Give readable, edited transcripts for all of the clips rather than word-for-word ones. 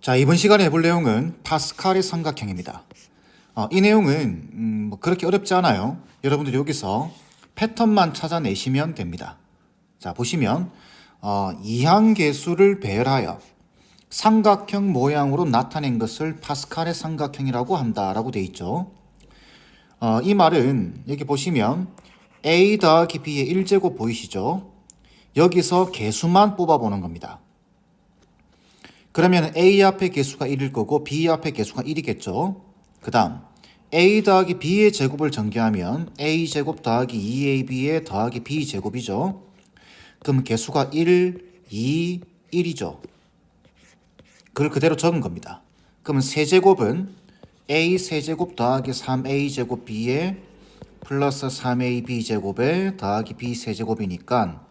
자, 이번 시간에 해볼 내용은 파스칼의 삼각형입니다. 이 내용은 뭐 그렇게 어렵지 않아요. 여러분들이 여기서 패턴만 찾아내시면 됩니다. 자, 보시면 이항계수를 배열하여 삼각형 모양으로 나타낸 것을 파스칼의 삼각형이라고 한다라고 되어 있죠. 이 말은 여기 보시면 a 더하기 b의 1제곱 보이시죠? 여기서 계수만 뽑아보는 겁니다. 그러면 a 앞의 개수가 1일 거고 b 앞의 개수가 1이겠죠. 그 다음 a 더하기 b의 제곱을 전개하면 a 제곱 더하기 2ab의 더하기 b 제곱이죠. 그럼 개수가 1, 2, 1이죠. 그걸 그대로 적은 겁니다. 그러면 세제곱은 a 세제곱 더하기 3a 제곱 b에 플러스 3ab 제곱에 더하기 b 세제곱이니까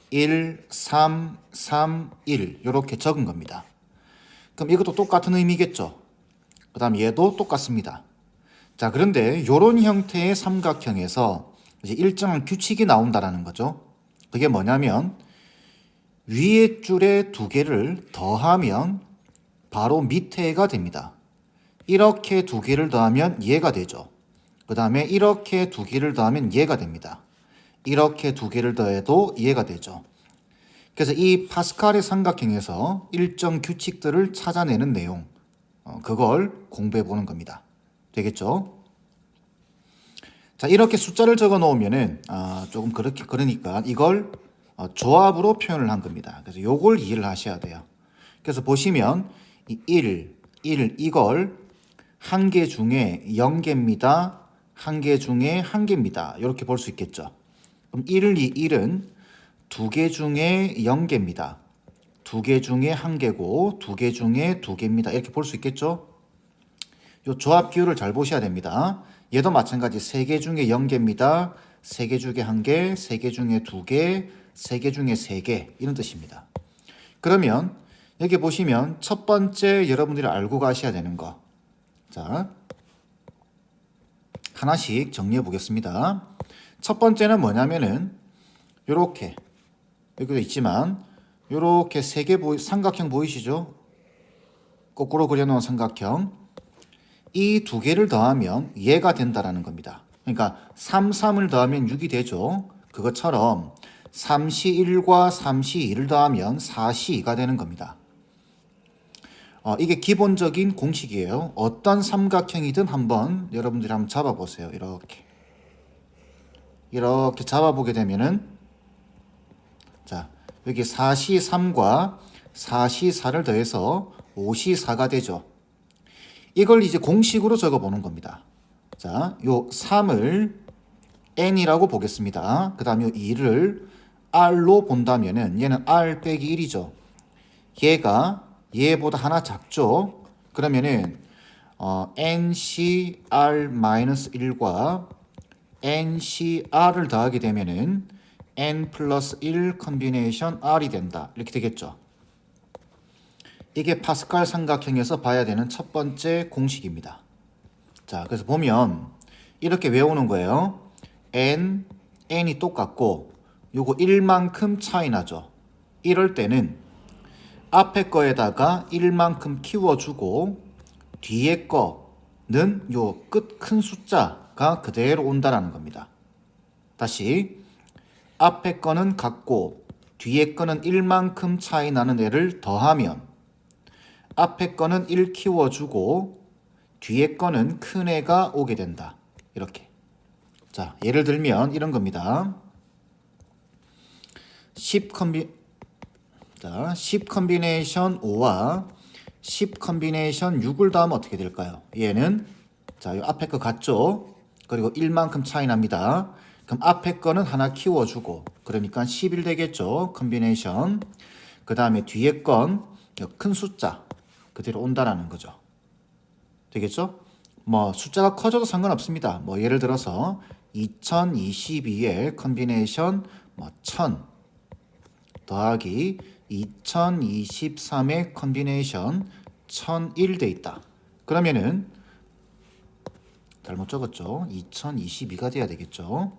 1, 3, 3, 1 이렇게 적은 겁니다. 그럼 이것도 똑같은 의미겠죠. 그 다음 얘도 똑같습니다. 자, 그런데 이런 형태의 삼각형에서 이제 일정한 규칙이 나온다라는 거죠. 그게 뭐냐면 위에 줄에 두 개를 더하면 바로 밑에가 됩니다. 이렇게 두 개를 더하면 얘가 되죠. 그 다음에 이렇게 두 개를 더하면 얘가 됩니다. 이렇게 두 개를 더해도 얘가 되죠. 그래서 이 파스칼의 삼각형에서 일정 규칙들을 찾아내는 내용, 그걸 공부해 보는 겁니다. 되겠죠? 자, 이렇게 숫자를 적어 놓으면은 조금 그러니까 이걸 조합으로 표현을 한 겁니다. 그래서 요걸 이해를 하셔야 돼요. 그래서 보시면 이 1 이걸 한 개 중에 0개입니다. 한 개 중에 한 개입니다. 이렇게 볼 수 있겠죠. 그럼 1은 두 개 중에 0개입니다. 두 개 중에 한 개고 두 개 중에 두 개입니다. 이렇게 볼 수 있겠죠? 요 조합 비율을 잘 보셔야 됩니다. 얘도 마찬가지 세 개 중에 0개입니다. 세 개 중에 한 개, 세 개 중에 두 개, 세 개 중에 세 개 이런 뜻입니다. 그러면 여기 보시면 첫 번째 여러분들이 알고 가셔야 되는 거. 자, 하나씩 정리해 보겠습니다. 첫 번째는 뭐냐면은 요렇게 여기도 있지만 요렇게 세 개 삼각형 보이시죠? 거꾸로 그려놓은 삼각형. 이 두 개를 더하면 얘가 된다라는 겁니다. 그러니까 3, 3을 더하면 6이 되죠. 그것처럼 3시 1과 3시 2를 더하면 4시 2가 되는 겁니다. 이게 기본적인 공식이에요. 어떤 삼각형이든 한번 여러분들이 한번 잡아보세요. 이렇게 잡아보게 되면은 자, 여기 4시 3과 4시 4를 더해서 5시 4가 되죠. 이걸 이제 공식으로 적어보는 겁니다. 자, 요 3을 n이라고 보겠습니다. 그 다음 요 2를 r로 본다면은 얘는 r 빼기 1이죠. 얘가 얘보다 하나 작죠. 그러면은 ncr-1과 ncr을 더하게 되면은 n 플러스 1 컨비네이션 r이 된다. 이렇게 되겠죠. 이게 파스칼 삼각형에서 봐야 되는 첫 번째 공식입니다. 자, 그래서 보면 이렇게 외우는 거예요. n이 똑같고 요거 1만큼 차이 나죠. 이럴 때는 앞에 거에다가 1만큼 키워주고 뒤에 거는 요 끝 큰 숫자가 그대로 온다라는 겁니다. 다시 앞에 거는 같고 뒤에 거는 1만큼 차이 나는 애를 더하면 앞에 거는 1 키워주고 뒤에 거는 큰 애가 오게 된다. 이렇게. 자, 예를 들면 이런 겁니다. 10 컨비네이션 5와 10 컨비네이션 6을 더하면 어떻게 될까요? 얘는 자, 이 앞에 거 같죠? 그리고 1만큼 차이 납니다. 그럼 앞에 거는 하나 키워주고 그러니까 11 되겠죠? 컨비네이션. 그 다음에 뒤에 건 큰 숫자 그대로 온다라는 거죠. 되겠죠? 뭐 숫자가 커져도 상관없습니다. 뭐 예를 들어서 2022의 컨비네이션 1000 더하기 2023의 컨비네이션 1001 돼 있다. 그러면은 잘못 적었죠. 2022가 돼야 되겠죠.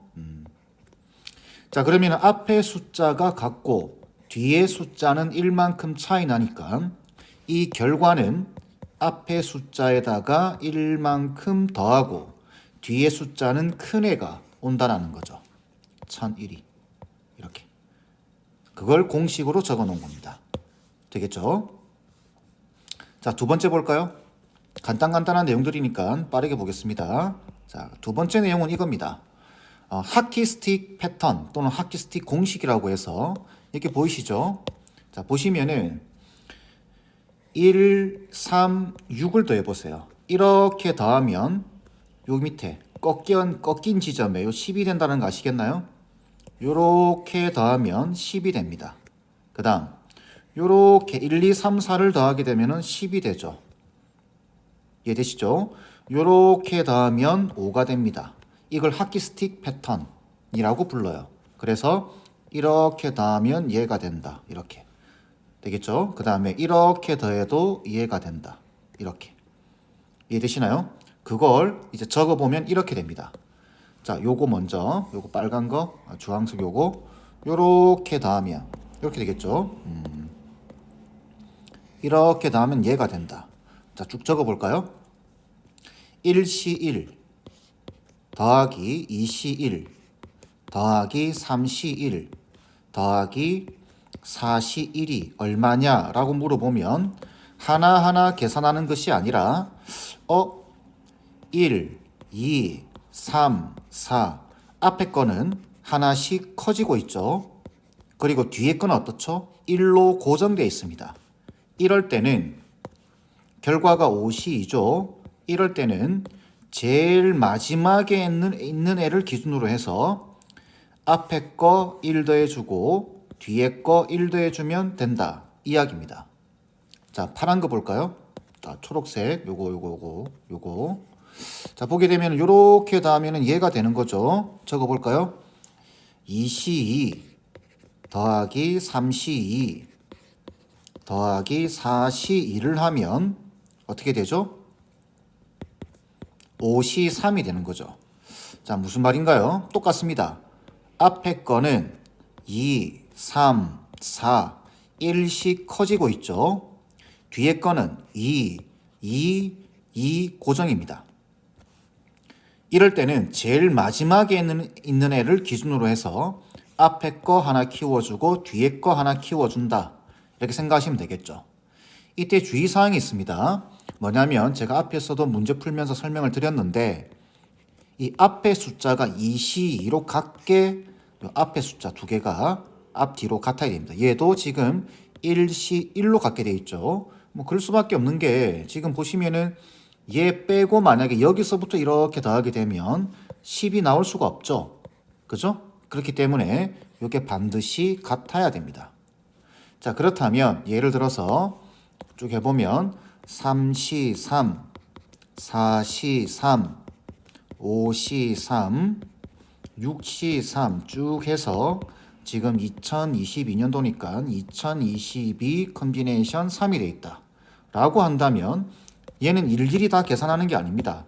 자, 그러면 앞에 숫자가 같고 뒤에 숫자는 1만큼 차이 나니까 이 결과는 앞에 숫자에다가 1만큼 더하고 뒤에 숫자는 큰 애가 온다라는 거죠. 1001이. 이렇게. 그걸 공식으로 적어 놓은 겁니다. 되겠죠? 자, 두 번째 볼까요? 간단한 내용들이니까 빠르게 보겠습니다. 자, 두 번째 내용은 이겁니다. 하키스틱 패턴 또는 하키스틱 공식이라고 해서 이렇게 보이시죠? 자, 보시면은 1, 3, 6을 더해보세요. 이렇게 더하면 요 밑에 꺾인 지점에 요 10이 된다는 거 아시겠나요? 요렇게 더하면 10이 됩니다. 그 다음 요렇게 1, 2, 3, 4를 더하게 되면 10이 되죠. 이해되시죠? 요렇게 더하면 5가 됩니다. 이걸 하키스틱 패턴이라고 불러요. 그래서 이렇게 더하면 얘가 된다. 이렇게. 되겠죠? 그 다음에 이렇게 더해도 이해가 된다. 이렇게. 이해되시나요? 그걸 이제 적어보면 이렇게 됩니다. 자, 요거 먼저, 요거 빨간 거, 주황색 요거, 요렇게 더하면, 이렇게 되겠죠? 이렇게 더하면 얘가 된다. 자, 쭉 적어볼까요? 1C1 더하기 2C1 더하기 3C1 더하기 4C1이 얼마냐? 라고 물어보면 하나하나 계산하는 것이 아니라 1, 2, 3, 4 앞에 거는 하나씩 커지고 있죠. 그리고 뒤에 거는 어떻죠? 1로 고정되어 있습니다. 이럴 때는 결과가 5C이죠. 이럴 때는 제일 마지막에 있는 애를 기준으로 해서 앞에 거 1 더해주고 뒤에 거 1 더해주면 된다. 이야기입니다. 자, 파란 거 볼까요? 자, 초록색 요거. 자, 보게 되면 요렇게 더하면 얘가 되는 거죠. 적어 볼까요? 2C2 더하기 3C2 더하기 4C2를 하면 어떻게 되죠? 5C3이 되는 거죠. 자, 무슨 말인가요? 똑같습니다. 앞에 거는 2, 3, 4, 1씩 커지고 있죠. 뒤에 거는 2, 2 고정입니다. 이럴 때는 제일 마지막에 있는 애를 기준으로 해서 앞에 거 하나 키워주고 뒤에 거 하나 키워준다. 이렇게 생각하시면 되겠죠. 이때 주의사항이 있습니다. 뭐냐면 제가 앞에서도 문제 풀면서 설명을 드렸는데 이 앞에 숫자가 2C2로 같게 앞에 숫자 두 개가 앞뒤로 같아야 됩니다. 얘도 지금 1C1로 같게 돼 있죠. 뭐 그럴 수밖에 없는 게 지금 보시면은 얘 빼고 만약에 여기서부터 이렇게 더하게 되면 10이 나올 수가 없죠. 그죠? 그렇기 때문에 이게 반드시 같아야 됩니다. 자, 그렇다면 예를 들어서 쭉 해보면 3C3, 4C3, 5C3, 6C3 쭉 해서 지금 2022년도니까 2022 컨비네이션 3이 돼 있다. 라고 한다면 얘는 일일이 다 계산하는 게 아닙니다.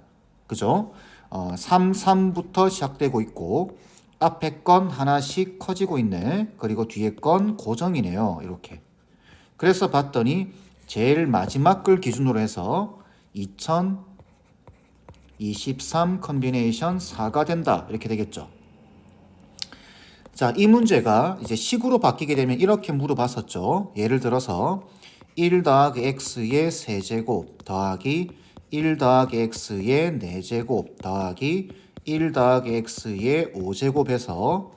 그죠? 3부터 시작되고 있고 앞에 건 하나씩 커지고 있네. 그리고 뒤에 건 고정이네요. 이렇게. 그래서 봤더니 제일 마지막 걸 기준으로 해서 2023 컨비네이션 4가 된다. 이렇게 되겠죠. 자, 이 문제가 이제 식으로 바뀌게 되면 이렇게 물어봤었죠. 예를 들어서 1 더하기 x의 세제곱 더하기 1 더하기 x의 4제곱 더하기 1 더하기 x의 5제곱에서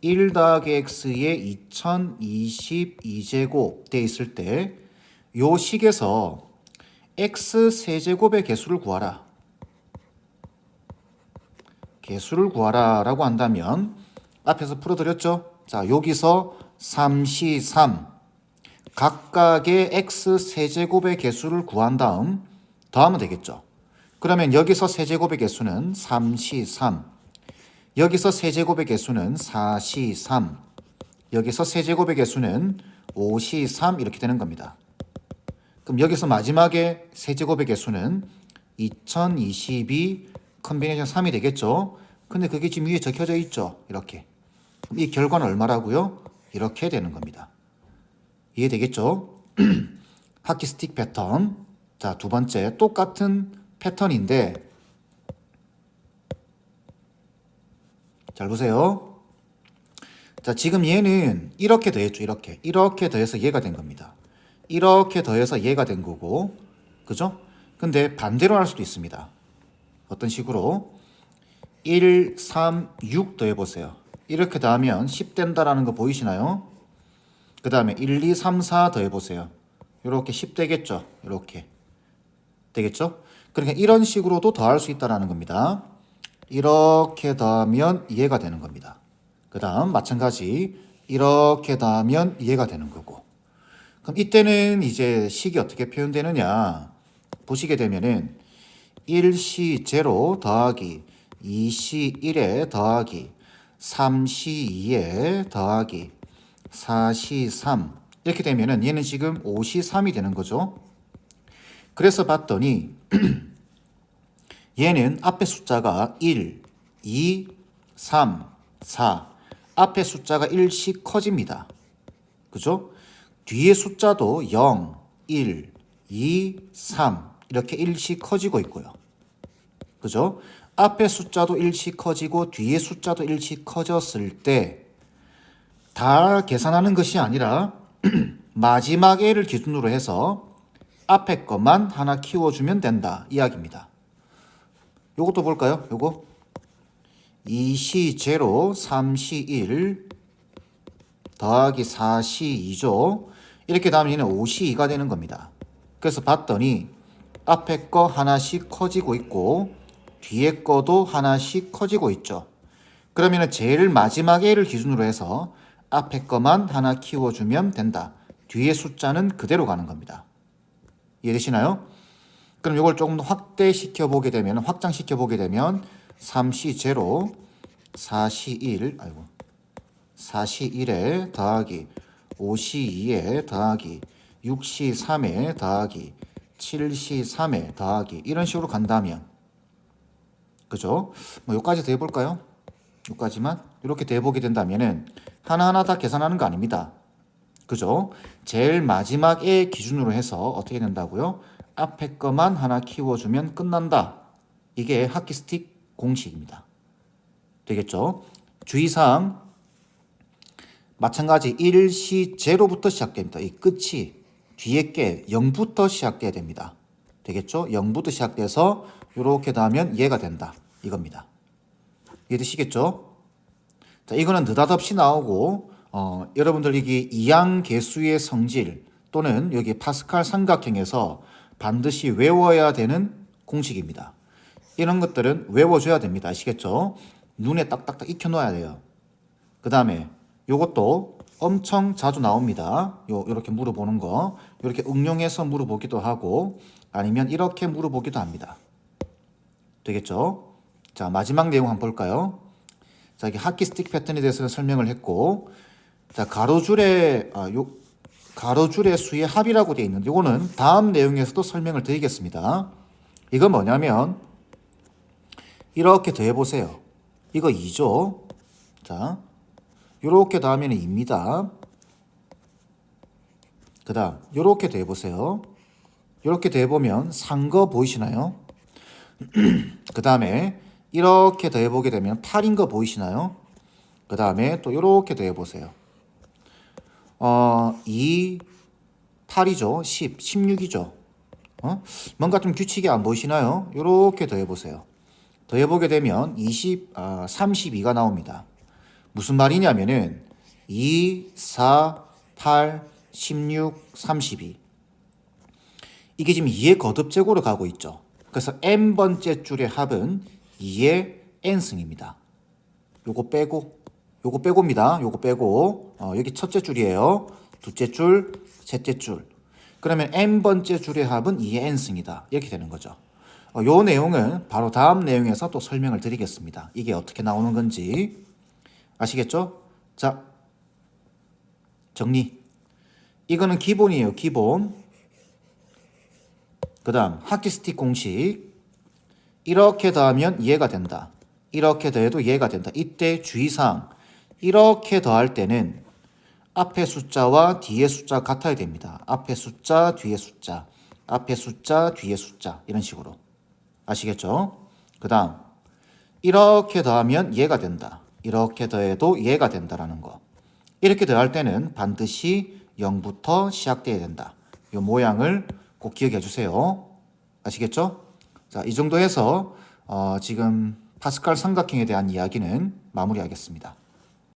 1 더하기 x의 2022제곱 돼 있을 때 요 식에서 x 세제곱의 개수를 구하라. 개수를 구하라 라고 한다면 앞에서 풀어드렸죠. 자, 여기서 3C3 각각의 x 세제곱의 개수를 구한 다음 더하면 되겠죠. 그러면 여기서 세제곱의 개수는 3C3 여기서 세제곱의 개수는 4C3 여기서 세제곱의 개수는 5C3 이렇게 되는 겁니다. 그럼 여기서 마지막에 세제곱의 개수는 2022 컨비네이션 3이 되겠죠. 근데 그게 지금 위에 적혀져 있죠. 이렇게. 그럼 이 결과는 얼마라고요? 이렇게 되는 겁니다. 이해되겠죠? 하키 스틱 패턴. 자, 두 번째 똑같은 패턴인데 잘 보세요. 자, 지금 얘는 이렇게 더했죠. 이렇게 더해서 얘가 된 겁니다. 이렇게 더해서 얘가 된 거고, 그죠? 근데 반대로 할 수도 있습니다. 어떤 식으로 1, 3, 6 더해보세요. 이렇게 더하면 10 된다라는 거 보이시나요? 그 다음에 1, 2, 3, 4 더해보세요. 이렇게 10 되겠죠? 이렇게 되겠죠? 그러니까 이런 식으로도 더할 수 있다는 겁니다. 이렇게 더하면 얘가 되는 겁니다. 그 다음 마찬가지 이렇게 더하면 얘가 되는 거고. 그럼 이때는 이제 식이 어떻게 표현되느냐 보시게 되면은 1C 제로 더하기 2C 1에 더하기 3C 2에 더하기 4C 3 이렇게 되면은 얘는 지금 5C 3이 되는 거죠. 그래서 봤더니 얘는 앞에 숫자가 1, 2, 3, 4 앞에 숫자가 1씩 커집니다. 그죠? 뒤에 숫자도 0, 1, 2, 3 이렇게 1씩 커지고 있고요. 그죠? 앞에 숫자도 1씩 커지고 뒤에 숫자도 1씩 커졌을 때 다 계산하는 것이 아니라 마지막 애를 기준으로 해서 앞에 것만 하나 키워주면 된다 이야기입니다. 요것도 볼까요? 요거 2C 제로 3C 1 더하기 4C 2죠. 이렇게 되면 얘는 5C 2가 되는 겁니다. 그래서 봤더니 앞에 거 하나씩 커지고 있고 뒤에 거도 하나씩 커지고 있죠. 그러면 제일 마지막 애를 기준으로 해서 앞에 거만 하나 키워주면 된다. 뒤에 숫자는 그대로 가는 겁니다. 이해되시나요? 그럼 이걸 조금 더 확대시켜 보게 되면, 확장시켜 보게 되면 3C 제로 4C 1 4C 1에 더하기 5C 2에 더하기 6C 3에 더하기 7C 3에 더하기 이런 식으로 간다면, 그죠? 뭐 요까지 더 해볼까요? 요까지만 이렇게 더 해보게 된다면은 하나하나 다 계산하는 거 아닙니다. 그죠? 제일 마지막 애 기준으로 해서 어떻게 된다고요? 앞에 거만 하나 키워주면 끝난다. 이게 하키 스틱 공식입니다. 되겠죠? 주의사항 마찬가지 1C 제로부터 시작됩니다. 이 끝이 뒤에 게 0부터 시작돼야 됩니다. 되겠죠? 0부터 시작돼서 이렇게 더하면 얘가 된다. 이겁니다. 이해되시겠죠? 자, 이거는 느닷없이 나오고 여러분들 이게 이항계수의 성질 또는 여기 파스칼 삼각형에서 반드시 외워야 되는 공식입니다. 이런 것들은 외워줘야 됩니다. 아시겠죠? 눈에 딱딱딱 익혀놓아야 돼요. 그 다음에 요것도 엄청 자주 나옵니다. 요렇게 물어보는 거. 이렇게 응용해서 물어보기도 하고 아니면 이렇게 물어보기도 합니다. 되겠죠? 자, 마지막 내용 한번 볼까요? 자, 이게 하키 스틱 패턴에 대해서는 설명을 했고, 자, 가로줄의 수의 합이라고 되어 있는데, 이거는 다음 내용에서도 설명을 드리겠습니다. 이건 뭐냐면, 이렇게 더해보세요. 이거 2죠? 자, 요렇게 더하면 2입니다. 그 다음, 요렇게 더해보세요. 요렇게 더해보면 산 거 보이시나요? 그 다음에, 이렇게 더해보게 되면 8인 거 보이시나요? 그 다음에 또 이렇게 더해보세요. 2, 8이죠. 10, 16이죠. 뭔가 좀 규칙이 안 보이시나요? 이렇게 더해보세요. 더해보게 되면 32가 나옵니다. 무슨 말이냐면은 2, 4, 8, 16, 32. 이게 지금 2의 거듭제곱으로 가고 있죠. 그래서 n번째 줄의 합은 2의 n승입니다. 요거 빼고입니다. 요거 빼고 여기 첫째 줄이에요. 둘째 줄, 셋째 줄. 그러면 n번째 줄의 합은 2의 n승이다. 이렇게 되는 거죠. 요 내용은 바로 다음 내용에서 또 설명을 드리겠습니다. 이게 어떻게 나오는 건지 아시겠죠? 자, 정리. 이거는 기본이에요. 기본. 그 다음 하키스틱 공식. 이렇게 더하면 얘가 된다. 이렇게 더해도 얘가 된다. 이때 주의사항. 이렇게 더할 때는 앞에 숫자와 뒤에 숫자 같아야 됩니다. 앞에 숫자, 뒤에 숫자, 앞에 숫자, 뒤에 숫자 이런 식으로. 아시겠죠? 그 다음 이렇게 더하면 얘가 된다. 이렇게 더해도 얘가 된다라는 거. 이렇게 더할 때는 반드시 0부터 시작돼야 된다. 이 모양을 꼭 기억해 주세요. 아시겠죠? 자, 이 정도 해서 지금 파스칼 삼각형에 대한 이야기는 마무리하겠습니다.